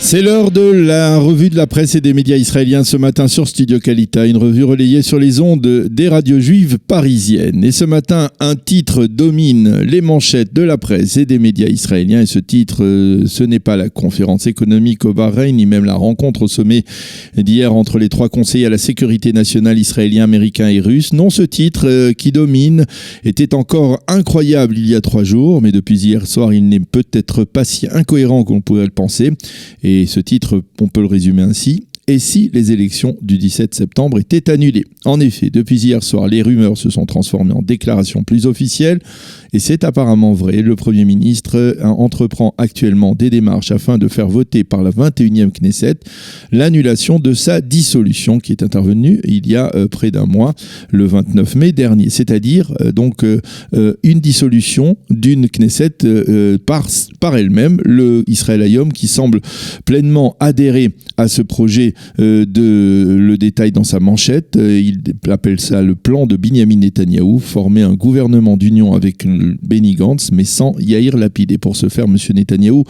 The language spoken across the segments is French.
C'est l'heure de la revue de la presse et des médias israéliens ce matin sur Studio Kalita, une revue relayée sur les ondes des radios juives parisiennes. Et ce matin, un titre domine les manchettes de la presse et des médias israéliens. Et ce titre, ce n'est pas la conférence économique au Bahreïn, ni même la rencontre au sommet d'hier entre les trois conseillers à la sécurité nationale israéliens, américains et russes. Non, ce titre qui domine était encore incroyable il y a 3 jours, mais depuis hier soir, il n'est peut-être pas si incohérent qu'on pourrait le penser. Et ce titre, on peut le résumer ainsi. Et si les élections du 17 septembre étaient annulées? En effet, depuis hier soir, les rumeurs se sont transformées en déclarations plus officielles. Et c'est apparemment vrai. Le Premier ministre entreprend actuellement des démarches afin de faire voter par la 21e Knesset l'annulation de sa dissolution qui est intervenue il y a près d'un mois, le 29 mai dernier. C'est-à-dire une dissolution d'une Knesset par elle-même. Le Israël Hayom qui semble pleinement adhérer à ce projet le détail dans sa manchette. Il appelle ça le plan de Binyamin Netanyahou, former un gouvernement d'union avec Benny Gantz, mais sans Yair Lapid. Et pour ce faire, M. Netanyahou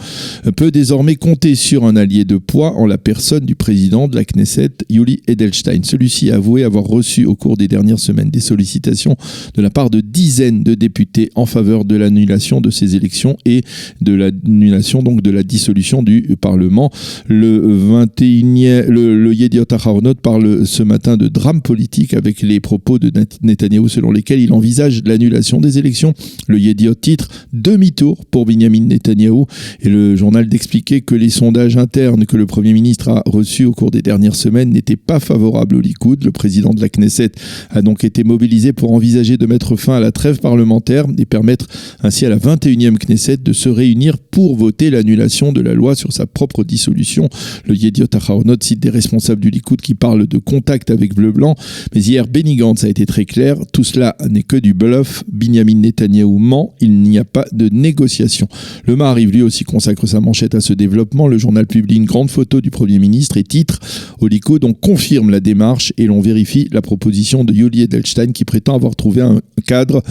peut désormais compter sur un allié de poids en la personne du président de la Knesset, Yuli Edelstein. Celui-ci a avoué avoir reçu au cours des dernières semaines des sollicitations de la part de dizaines de députés en faveur de l'annulation de ces élections et de l'annulation donc de la dissolution du Parlement. Le Yediot Aharonot parle ce matin de drame politique avec les propos de Netanyahou selon lesquels il envisage l'annulation des élections. Le Yediot titre « Demi-tour pour Binyamin Netanyahou » et le journal d'expliquer que les sondages internes que le Premier ministre a reçus au cours des dernières semaines n'étaient pas favorables au Likoud. Le président de la Knesset a donc été mobilisé pour envisager de mettre fin à la trêve parlementaire et permettre ainsi à la 21e Knesset de se réunir pour voter l'annulation de la loi sur sa propre dissolution. Le Yediot Aharonot cite des responsables du Likoud qui parlent de contact avec Bleu-Blanc. Mais hier, Benny Gantz a été très clair. Tout cela n'est que du bluff. Binyamin Netanyahou ment. Il n'y a pas de négociation. Le Maariv, lui aussi, consacre sa manchette à ce développement. Le journal publie une grande photo du Premier ministre et titre au Likoud, on confirme la démarche et l'on vérifie la proposition de Yuli Edelstein qui prétend avoir trouvé un cadre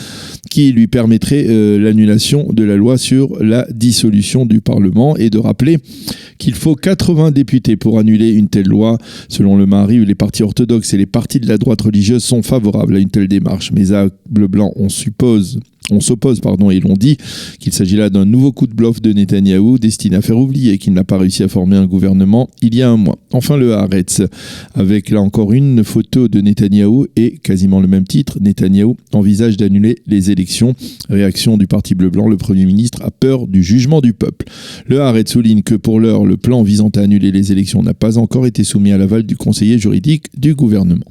qui lui permettrait l'annulation de la loi sur la dissolution du Parlement et de rappeler qu'il faut 80 députés pour annuler une telle loi. Selon le Maariv, les partis orthodoxes et les partis de la droite religieuse sont favorables à une telle démarche. Mais à Bleu-Blanc, on s'oppose, et l'on dit qu'il s'agit là d'un nouveau coup de bluff de Netanyahou destiné à faire oublier qu'il n'a pas réussi à former un gouvernement il y a un mois. Enfin, le Haaretz, avec là encore une photo de Netanyahou et quasiment le même titre, Netanyahou envisage d'annuler les élections. Réaction du parti bleu-blanc, le Premier ministre a peur du jugement du peuple. Le Haaretz souligne que pour l'heure, le plan visant à annuler les élections n'a pas encore été soumis à l'aval du conseiller juridique du gouvernement.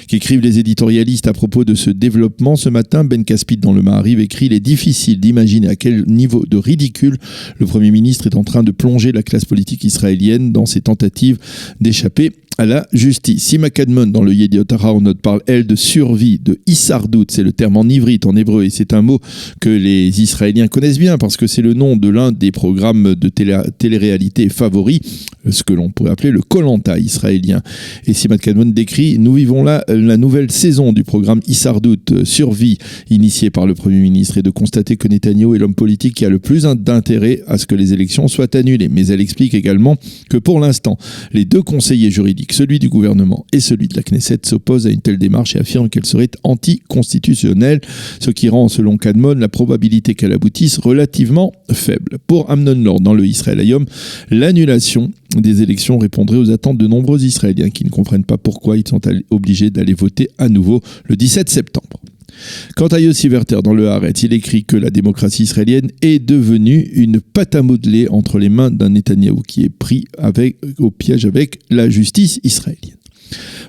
Qu'écrivent les éditorialistes à propos de ce développement ce matin? Ben Caspit dans le Maariv écrit « Il est difficile d'imaginer à quel niveau de ridicule le Premier ministre est en train de plonger la classe politique israélienne dans ses tentatives d'échapper à la justice. » Sima Kadmon dans le Yediot Aharonot parle, elle, de survie, de Hissardout, c'est le terme en ivrite, en hébreu, et c'est un mot que les Israéliens connaissent bien parce que c'est le nom de l'un des programmes de télé-réalité favoris, ce que l'on pourrait appeler le Koh Lanta israélien. Et Sima Kadmon décrit « Nous vivons là la nouvelle saison du programme Hissardout, survie, initié par le Premier ministre, et de constater que Netanyahou est l'homme politique qui a le plus d'intérêt à ce que les élections soient annulées. » Mais elle explique également que pour l'instant, les deux conseillers juridiques, celui du gouvernement et celui de la Knesset, s'opposent à une telle démarche et affirment qu'elle serait anticonstitutionnelle, ce qui rend, selon Kadmon, la probabilité qu'elle aboutisse relativement faible. Pour Amnon Lord, dans le Israël Hayom, l'annulation des élections répondrait aux attentes de nombreux Israéliens qui ne comprennent pas pourquoi ils sont obligés d'aller voter à nouveau le 17 septembre. Quant à Yossi Werther dans le Haaretz, il écrit que la démocratie israélienne est devenue une pâte à modeler entre les mains d'un Netanyahou qui est pris au piège avec la justice israélienne.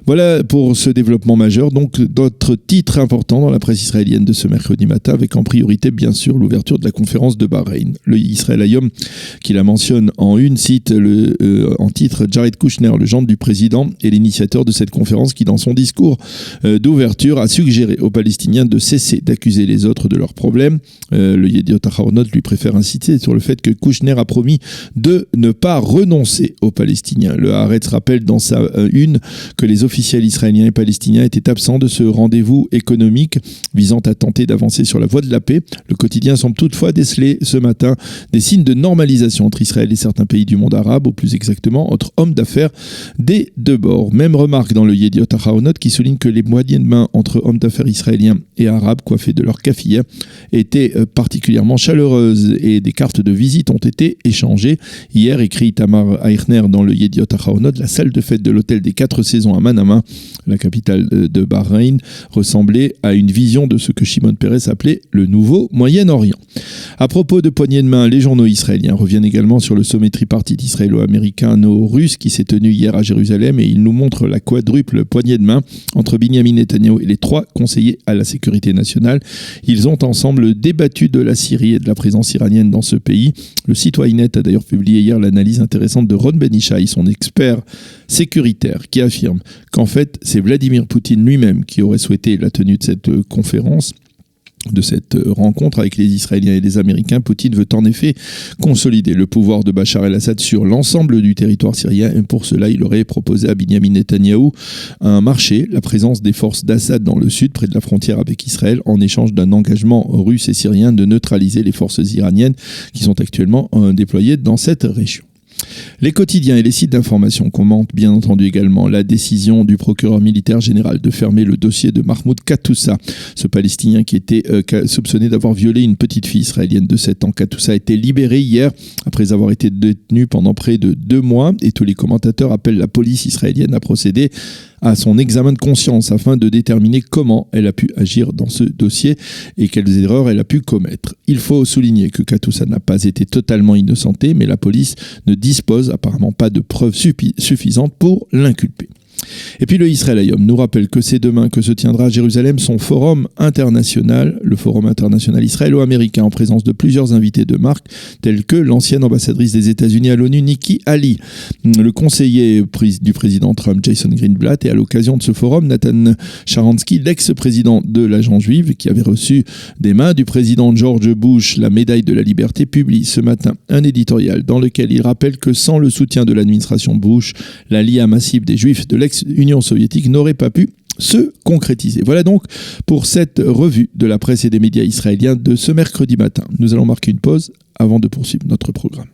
Voilà pour ce développement majeur. Donc d'autres titres importants dans la presse israélienne de ce mercredi matin, avec en priorité bien sûr l'ouverture de la conférence de Bahreïn. Le Israël Hayom, qui la mentionne en une, cite en titre Jared Kushner, le gendre du président et l'initiateur de cette conférence, qui dans son discours d'ouverture a suggéré aux Palestiniens de cesser d'accuser les autres de leurs problèmes. Le Yediot Aharonot lui préfère inciter sur le fait que Kushner a promis de ne pas renoncer aux Palestiniens. Le Haaretz rappelle dans sa une que les officiels israéliens et palestiniens étaient absents de ce rendez-vous économique visant à tenter d'avancer sur la voie de la paix. Le quotidien semble toutefois déceler ce matin des signes de normalisation entre Israël et certains pays du monde arabe, ou plus exactement entre hommes d'affaires des deux bords. Même remarque dans le Yediot Ahronoth qui souligne que les moyennes de main entre hommes d'affaires israéliens et arabes coiffés de leur kafia étaient particulièrement chaleureuses et des cartes de visite ont été échangées. Hier, écrit Itamar Eichner dans le Yediot Ahronoth, la salle de fête de l'hôtel des 4 saisons à Manama, la capitale de Bahreïn, ressemblait à une vision de ce que Shimon Peres appelait le nouveau Moyen-Orient. À propos de poignées de main, les journaux israéliens reviennent également sur le sommet tripartite israélo-américano-russe qui s'est tenu hier à Jérusalem, et ils nous montrent la quadruple poignée de main entre Binyamin Netanyahou et les 3 conseillers à la sécurité nationale. Ils ont ensemble débattu de la Syrie et de la présence iranienne dans ce pays. Le site Ynet a d'ailleurs publié hier l'analyse intéressante de Ron Ben Ishai, son expert sécuritaire, qui affirme qu'en fait, c'est Vladimir Poutine lui-même qui aurait souhaité la tenue de cette conférence, de cette rencontre avec les Israéliens et les Américains. Poutine veut en effet consolider le pouvoir de Bachar el-Assad sur l'ensemble du territoire syrien, et pour cela, il aurait proposé à Binyamin Netanyahou un marché, la présence des forces d'Assad dans le sud, près de la frontière avec Israël, en échange d'un engagement russe et syrien de neutraliser les forces iraniennes qui sont actuellement déployées dans cette région. Les quotidiens et les sites d'information commentent bien entendu également la décision du procureur militaire général de fermer le dossier de Mahmoud Kattoussa, ce Palestinien qui était soupçonné d'avoir violé une petite fille israélienne de 7 ans. Kattoussa a été libéré hier après avoir été détenu pendant près de 2 mois, et tous les commentateurs appellent la police israélienne à procéder à son examen de conscience afin de déterminer comment elle a pu agir dans ce dossier et quelles erreurs elle a pu commettre. Il faut souligner que Kattoussa n'a pas été totalement innocenté, mais la police ne dispose apparemment pas de preuves suffisantes pour l'inculper. Et puis le Israël Hayom nous rappelle que c'est demain que se tiendra à Jérusalem son forum international, le forum international israélo-américain, en présence de plusieurs invités de marque, tels que l'ancienne ambassadrice des États-Unis à l'ONU, Nikki Haley, le conseiller du président Trump, Jason Greenblatt, et à l'occasion de ce forum, Nathan Sharansky, l'ex-président de l'Agence juive, qui avait reçu des mains du président George Bush la médaille de la liberté, publie ce matin un éditorial dans lequel il rappelle que sans le soutien de l'administration Bush, l'alliance massive des juifs de l'ex-Union soviétique n'aurait pas pu se concrétiser. Voilà donc pour cette revue de la presse et des médias israéliens de ce mercredi matin. Nous allons marquer une pause avant de poursuivre notre programme.